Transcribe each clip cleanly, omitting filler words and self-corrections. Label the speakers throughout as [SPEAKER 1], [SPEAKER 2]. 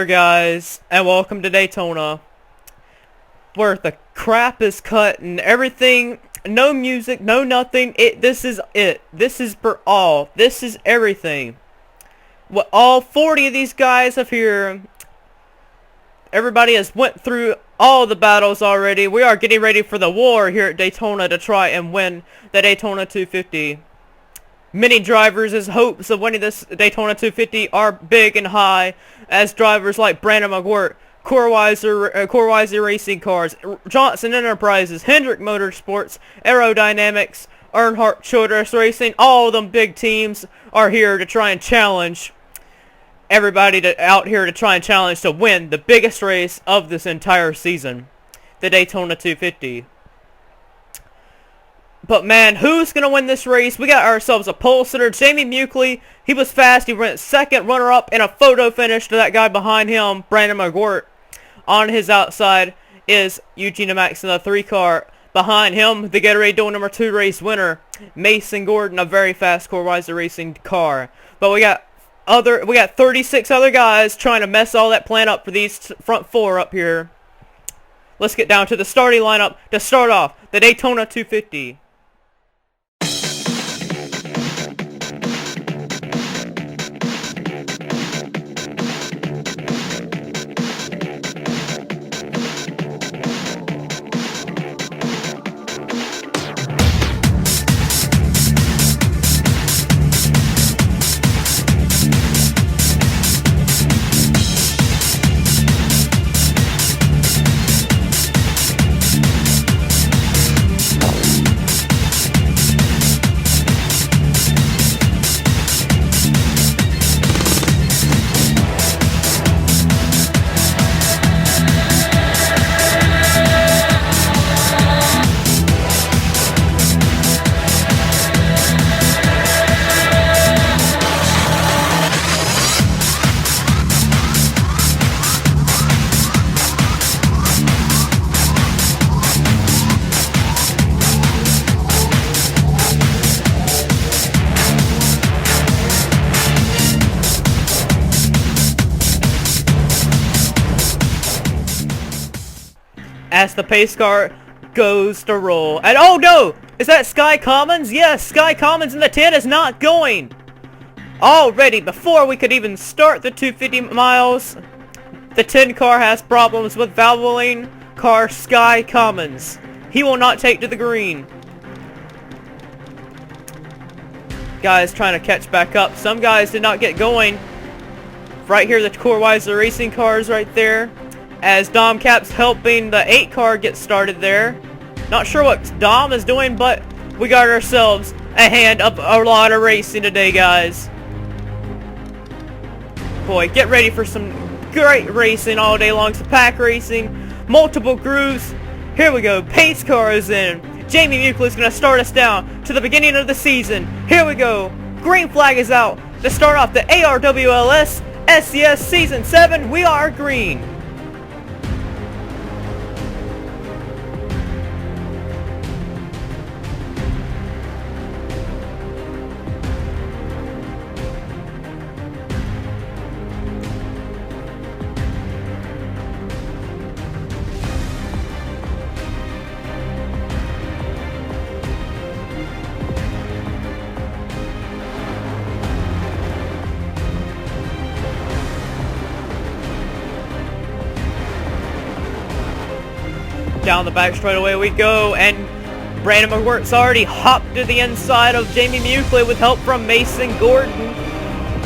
[SPEAKER 1] there, guys, and welcome to Daytona, where the crap is cut and everything. No music, no nothing. This is it. This is for all. This is everything. What all 40 of these guys up here. Everybody has went through all the battles already. We are getting ready for the war here at Daytona to try and win the Daytona 250. Many drivers' hopes of winning this Daytona 250 are big and high, as drivers like Brandon McGirt, Corweiser Racing Cars, Johnson Enterprises, Hendrick Motorsports, Aerodynamics, Earnhardt Childress Racing, all of them big teams are here to try and challenge everybody out here to try and challenge to win the biggest race of this entire season, the Daytona 250. But man, who's going to win this race? We got ourselves a pole sitter, Jamie Muckley. He was fast. He went second runner-up in a photo finish to that guy behind him, Brandon McGirt. On his outside is Eugene Max in the 3-car. Behind him, the Gatorade Duel number 2 race winner, Mason Gordon, a very fast Corweiser Racing car. But we got 36 other guys trying to mess all that plan up for these front 4 up here. Let's get down to the starting lineup to start off the Daytona 250. As the pace car goes to roll. And oh no! Is that Sky Commons? Yes, Sky Commons in the 10 is not going! Already, before we could even start the 250 miles, the 10 car has problems with Valvoline car Sky Commons. He will not take to the green. Guys trying to catch back up. Some guys did not get going. Right here, the Corweiser Racing cars right there. As Dom Cap's helping the 8 car get started there. Not sure what Dom is doing, but we got ourselves a hand up a lot of racing today, guys. Boy, get ready for some great racing all day long. Some pack racing, multiple grooves. Here we go. Pace car is in. Jamie Muckley is going to start us down to the beginning of the season. Here we go. Green flag is out to start off the ARWLS SCS Season 7. We are green. Down the back straightaway we go, and Brandon McGirt's already hopped to the inside of Jamie Muckley with help from Mason Gordon.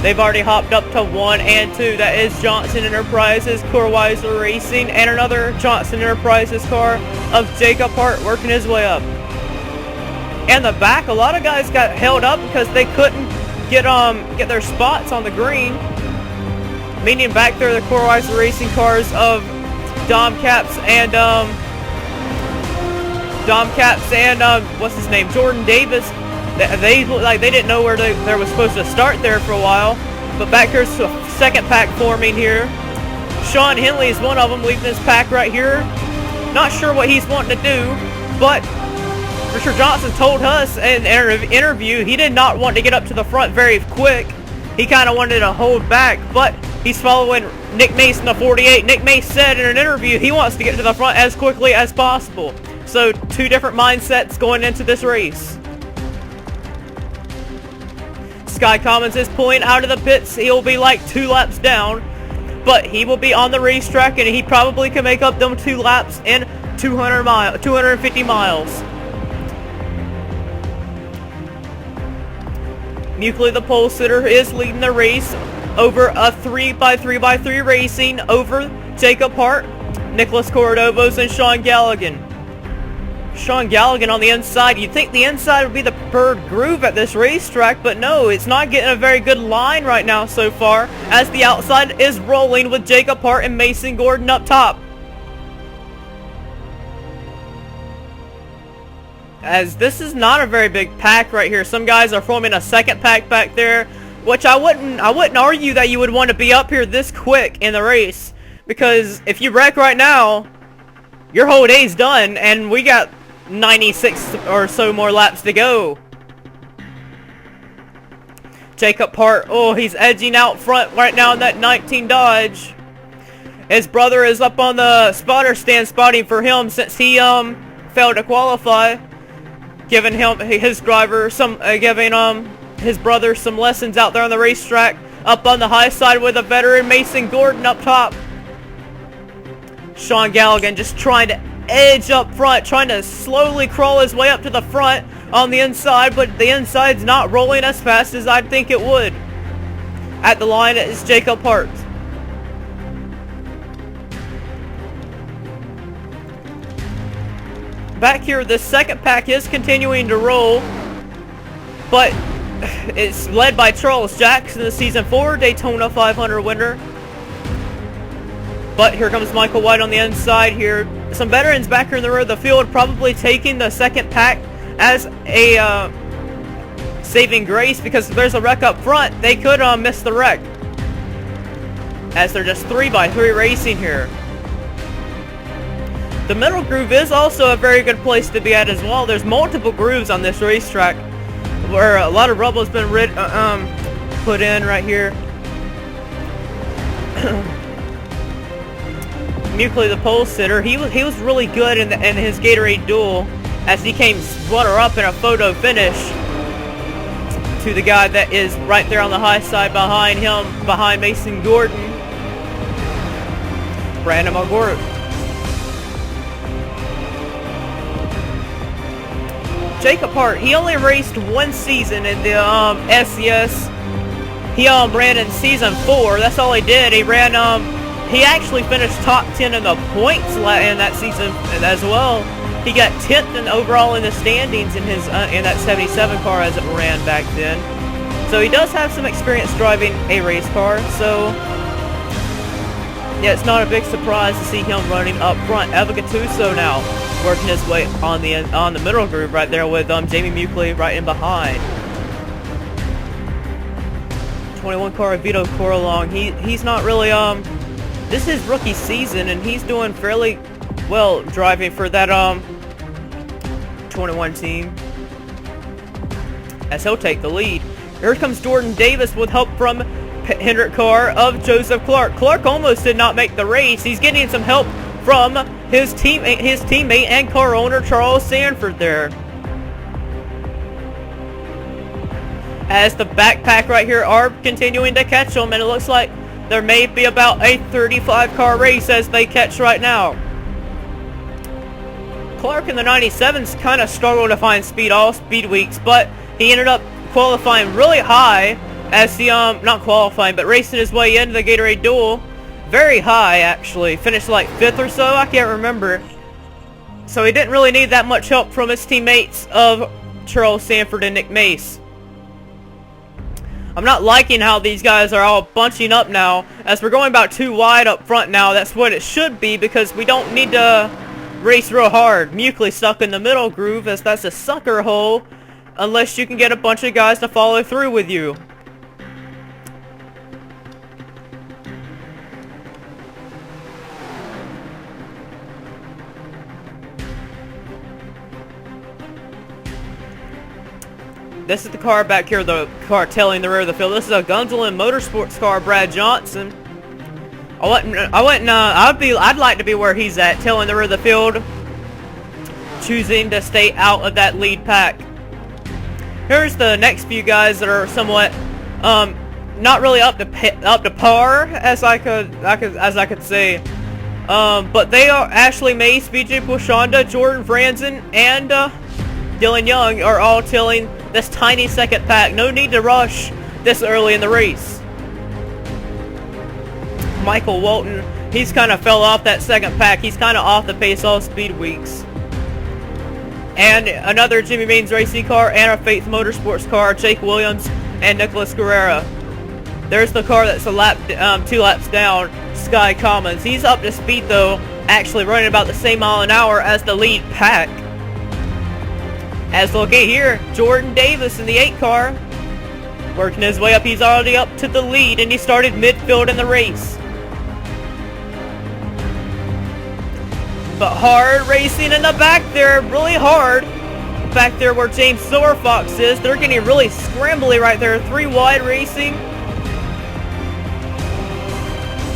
[SPEAKER 1] They've already hopped up to 1 and 2. That is Johnson Enterprises, Corweiser Racing, and another Johnson Enterprises car of Jacob Hart working his way up. And the back, a lot of guys got held up because they couldn't get their spots on the green. Meaning back there, the Corweiser Racing cars of Dom Caps and what's his name, Jordan Davis. They looked like they didn't know where they were supposed to start there for a while. But back here's the second pack forming here. Sean Henley is one of them, leaving his pack right here. Not sure what he's wanting to do, but Richard Johnson told us in an interview he did not want to get up to the front very quick. He kind of wanted to hold back, but He's following Nick Mace in the 48. Nick Mace said in an interview he wants to get to the front as quickly as possible. So 2 different mindsets going into this race. Sky Commons is pulling out of the pits. He'll be like 2 laps down, but he will be on the racetrack, and he probably can make up them 2 laps in 250 miles. Muckley, the pole sitter, is leading the race over a 3x3x3 racing over Jacob Hart, Nicholas Cordovos, and Sean Galligan. Sean Galligan on the inside. You'd think the inside would be the preferred groove at this racetrack, but no, it's not getting a very good line right now so far, as the outside is rolling with Jacob Hart and Mason Gordon up top. As this is not a very big pack right here. Some guys are forming a second pack back there, which I wouldn't argue that you would want to be up here this quick in the race, because if you wreck right now, your whole day's done, and we got 96 or so more laps to go. Jacob Hart, oh, he's edging out front right now in that 19 Dodge. His brother is up on the spotter stand spotting for him since he failed to qualify, giving his brother some lessons out there on the racetrack. Up on the high side with a veteran Mason Gordon up top. Sean Galligan just trying to edge up front, trying to slowly crawl his way up to the front on the inside, but the inside's not rolling as fast as I'd think it would. At the line is Jacob Hart. Back here, the second pack is continuing to roll, but it's led by Charles Jackson, the Season 4 Daytona 500 winner. But here comes Michael White on the inside here. Some veterans back here in the rear of the field probably taking the second pack as a saving grace, because if there's a wreck up front, they could miss the wreck, as they're just 3x3 racing here. The middle groove is also a very good place to be at as well. There's multiple grooves on this racetrack where a lot of rubble has been put in right here. Muckley, the pole sitter, he was really good in his Gatorade duel, as he came runner-up in a photo finish to the guy that is right there on the high side behind him, behind Mason Gordon, Brandon McGort. Jacob Hart, he only raced 1 season in the SCS. He ran in Season 4. That's all he did. He ran he actually finished top 10 in the points in that season as well. He got 10th in overall in the standings in his in that 77 car as it ran back then. So he does have some experience driving a race car. So yeah, it's not a big surprise to see him running up front. Eva Gattuso now working his way on the middle groove right there with Jamie Muckley right in behind. 21 car Vito Coralong. He's not really this is his rookie season, and he's doing fairly well driving for that 21 team, as he'll take the lead. Here comes Jordan Davis with help from Hendrick car of Joseph Clark. Clark almost did not make the race. He's getting some help from his teammate and car owner Charles Sanford there. As the backpack right here are continuing to catch them, and it looks like there may be about a 35 car race as they catch right now. Clark in the 97s kind of struggled to find speed all speed weeks, but he ended up qualifying really high as he, not qualifying, but racing his way into the Gatorade Duel. Very high, actually. Finished like 5th or so, I can't remember. So he didn't really need that much help from his teammates of Charles Sanford and Nick Mace. I'm not liking how these guys are all bunching up now, as we're going about too wide up front now. That's what it should be, because we don't need to race real hard. Muckley stuck in the middle groove, as that's a sucker hole, unless you can get a bunch of guys to follow through with you. This is the car back here, the car tailing the rear of the field. This is a Gunzelin Motorsports car, Brad Johnson. I'd like to be where he's at, tailing the rear of the field, choosing to stay out of that lead pack. Here's the next few guys that are somewhat, not really up to par, as I could say. But they are Ashley Mace, VJ Pushanda, Jordan Franzen, and Dylan Young are all tailing this tiny second pack. No need to rush this early in the race. Michael Walton, he's kind of fell off that second pack. He's kind of off the pace all speed weeks. And another Jimmy Means racing car and a Faith Motorsports car, Jake Williams and Nicholas Guerrera. There's the car that's a 2 laps down, Sky Commons. He's up to speed though, actually running about the same mile an hour as the lead pack. As look at here, Jordan Davis in the 8 car, working his way up. He's already up to the lead, and he started midfield in the race. But hard racing in the back there, really hard. Back there where James Silverfox is, they're getting really scrambly right there. 3 wide racing.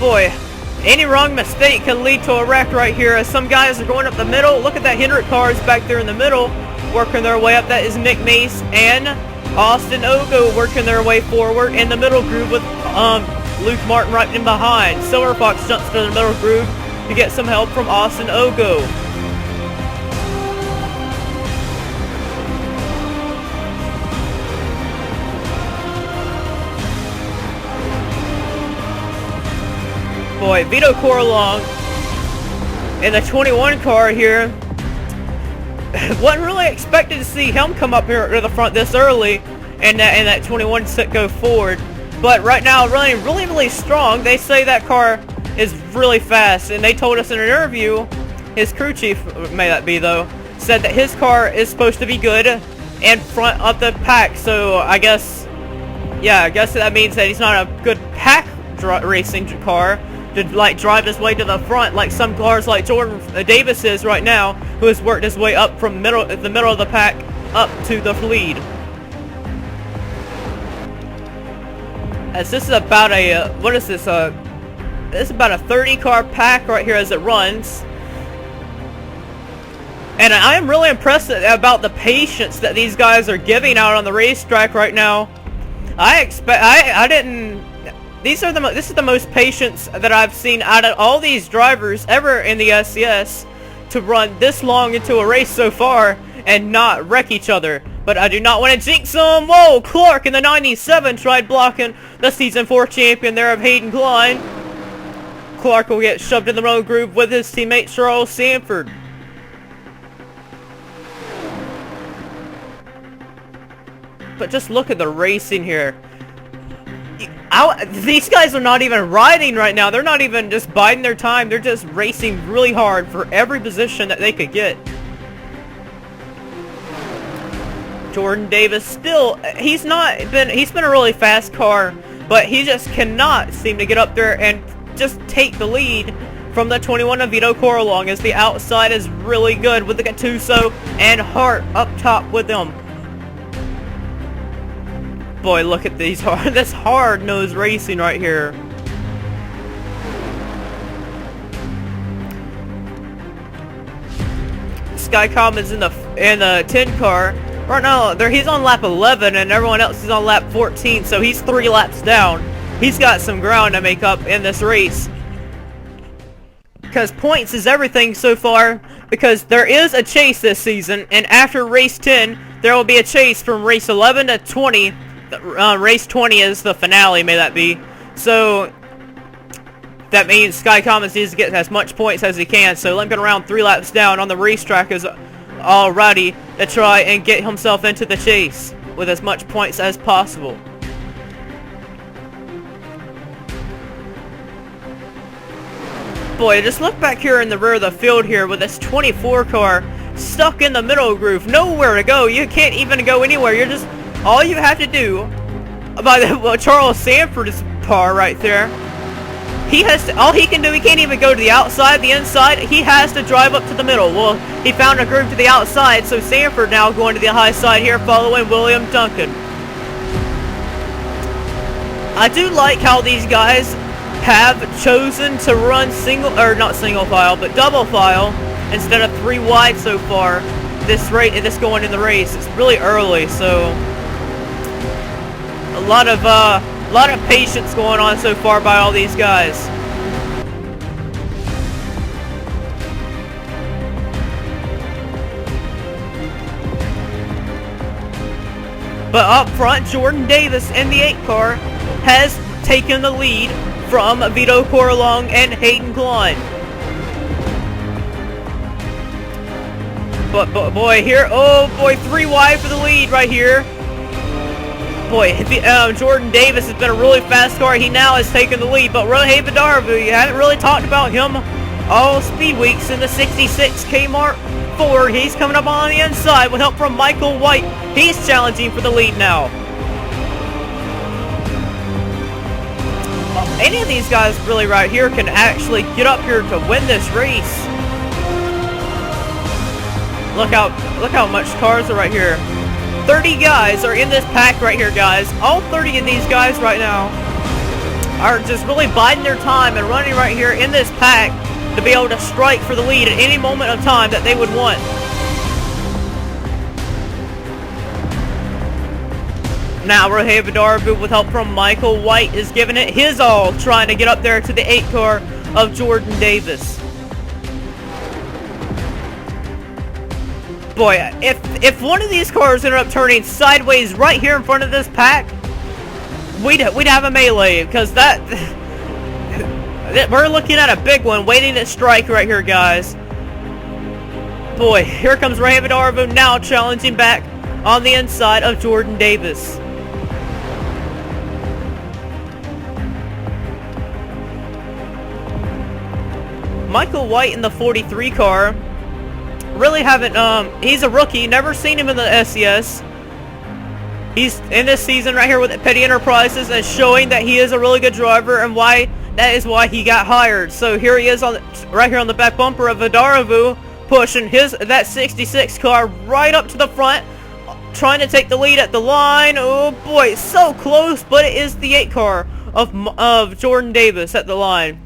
[SPEAKER 1] Boy, any wrong mistake can lead to a wreck right here, as some guys are going up the middle. Look at that Hendrick car is back there in the middle, working their way up. That is Nick Mace and Austin Ogo working their way forward in the middle groove with Luke Martin right in behind. Silverfox jumps to the middle groove to get some help from Austin Ogo. Boy, Vito Corlong in the 21 car here. Wasn't really expected to see him come up here to the front this early and that 21 set go forward. But right now, running really strong. They say that car is really fast, and they told us in an interview, his crew chief, may that be though, said that his car is supposed to be good in front of the pack. So I guess that means that he's not a good pack racing car to like drive his way to the front like some cars like Jordan Davis is right now, who has worked his way up from the middle of the pack up to the lead. As this is about a this is about a 30 car pack right here as it runs. And I am really impressed about the patience that these guys are giving out on the racetrack right now. This is the most patience that I've seen out of all these drivers ever in the SCS to run this long into a race so far and not wreck each other. But I do not want to jinx them. Whoa, Clark in the 97 tried blocking the Season 4 champion there of Hayden Klein. Clark will get shoved in the middle groove with his teammate Charles Sanford. But just look at the racing here. These guys are not even riding right now. They're not even just biding their time. They're just racing really hard for every position that they could get. Jordan Davis still, he's been a really fast car, but he just cannot seem to get up there and just take the lead from the 21 of Vito Corlong, as the outside is really good with the Gattuso and Hart up top with them. Boy, look at these this hard-nosed racing right here. Skycom is in the 10 car. Right now, he's on lap 11 and everyone else is on lap 14, so he's 3 laps down. He's got some ground to make up in this race. Because points is everything so far, because there is a chase this season, and after race 10, there will be a chase from race 11 to 20. Race 20 is the finale, may that be. So that means Sky Commons needs to get as much points as he can. So Lincoln around 3 laps down on the racetrack is all ready to try and get himself into the chase with as much points as possible. Boy, just look back here in the rear of the field here with this 24 car stuck in the middle groove. Nowhere to go. You can't even go anywhere. You're just... all you have to do, Charles Sanford's car right there, all he can do, he can't even go to the outside, the inside, he has to drive up to the middle. Well, he found a groove to the outside, so Sanford now going to the high side here, following William Duncan. I do like how these guys have chosen to run not single file, but double file instead of 3 wide so far. This going in the race. It's really early, so a lot of patience going on so far by all these guys. But up front, Jordan Davis in the 8 car has taken the lead from Vito Corlong and Hayden Klein. But boy, here, oh boy, 3 wide for the lead right here. Boy, Jordan Davis has been a really fast car. He now has taken the lead, but Rohei Vidaurvu, you haven't really talked about him all speed weeks in the 66 Kmart Ford. He's coming up on the inside with help from Michael White. He's challenging for the lead now. Any of these guys really right here can actually get up here to win this race. Look how much cars are right here. 30 guys are in this pack right here, guys. All 30 of these guys right now are just really biding their time and running right here in this pack to be able to strike for the lead at any moment of time that they would want. Now Rohei Vidaurvu with help from Michael White is giving it his all, trying to get up there to the 8 car of Jordan Davis. Boy, if one of these cars ended up turning sideways right here in front of this pack, we'd have a melee, because we're looking at a big one waiting to strike right here, guys. Boy, here comes Rohei Vidaurvu now challenging back on the inside of Jordan Davis. Michael White in the 43 car. Really haven't, he's a rookie, never seen him in the SES. He's in this season right here with Petty Enterprises and showing that he is a really good driver, and that is why he got hired. So here he is right here on the back bumper of Vidaurvu, pushing that 66 car right up to the front, trying to take the lead at the line. Oh boy, so close, but it is the 8 car of Jordan Davis at the line.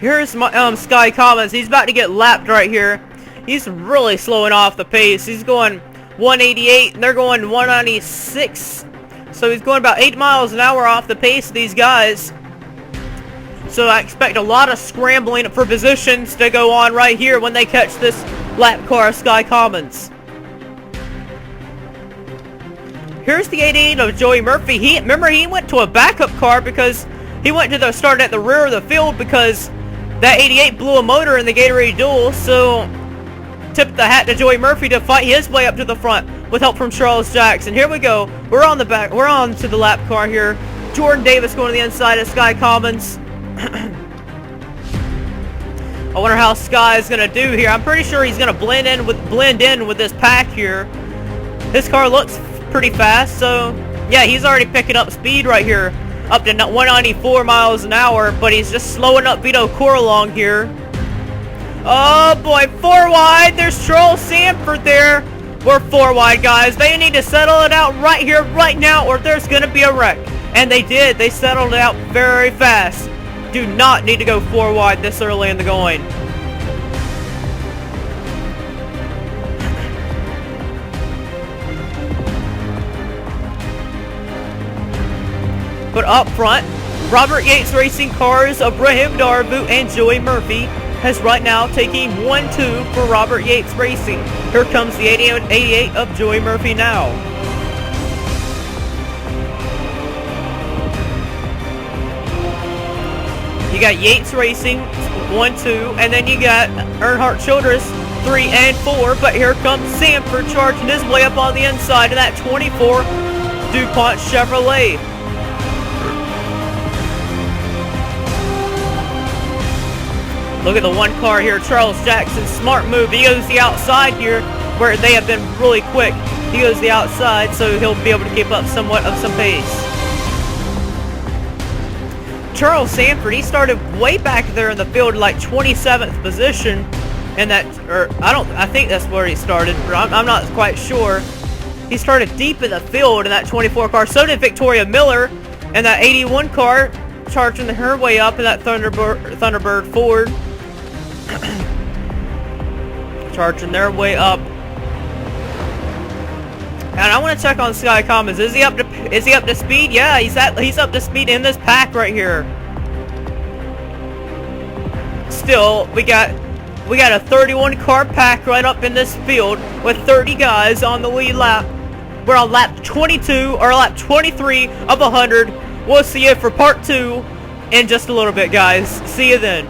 [SPEAKER 1] Here's my Sky Commons. He's about to get lapped right here. He's really slowing off the pace. He's going 188 and they're going 196. So he's going about 8 miles an hour off the pace of these guys. So I expect a lot of scrambling for positions to go on right here when they catch this lap car of Sky Commons. Here's the 88 of Joey Murphy. Remember he went to a backup car because he went to start at the rear of the field because that 88 blew a motor in the Gatorade Duel, so tip the hat to Joey Murphy to fight his way up to the front with help from Charles Jackson. Here we go. We're on to the lap car here. Jordan Davis going to the inside of Sky Commons. I wonder how Sky is going to do here. I'm pretty sure he's going to blend in with this pack here. This car looks pretty fast, so yeah, he's already picking up speed right here. Up to 194 miles an hour, but he's just slowing up Vito Corlong here. Oh boy, 4 wide. There's Charles Sanford there. We're 4 wide, guys. They need to settle it out right here, right now, or there's going to be a wreck. And they did. They settled it out very fast. Do not need to go 4 wide this early in the going. But up front, Robert Yates Racing cars of Rohei Vidaurvu and Joey Murphy has right now taking 1-2 for Robert Yates Racing. Here comes the 88 of Joey Murphy now. You got Yates Racing 1-2, and then you got Earnhardt Childress 3 and 4. But here comes Sanford charging his way up on the inside of that 24 DuPont Chevrolet. Look at the 1 car here, Charles Jackson, smart move. He goes the outside here, where they have been really quick. He goes the outside, so he'll be able to keep up somewhat of some pace. Charles Sanford, he started way back there in the field, like 27th position, And that, or I think that's where he started. I'm not quite sure. He started deep in the field in that 24 car. So did Victoria Miller and that 81 car, charging her way up in that Thunderbird Ford. Charging their way up. And I want to check on Sky Commons. Is he up to speed? Yeah, he's up to speed in this pack right here. Still, we got a 31 car pack right up in this field with 30 guys on the lead lap. We're on lap 22 or lap 23 of 100. We'll see you for part 2 in just a little bit, guys. See you then.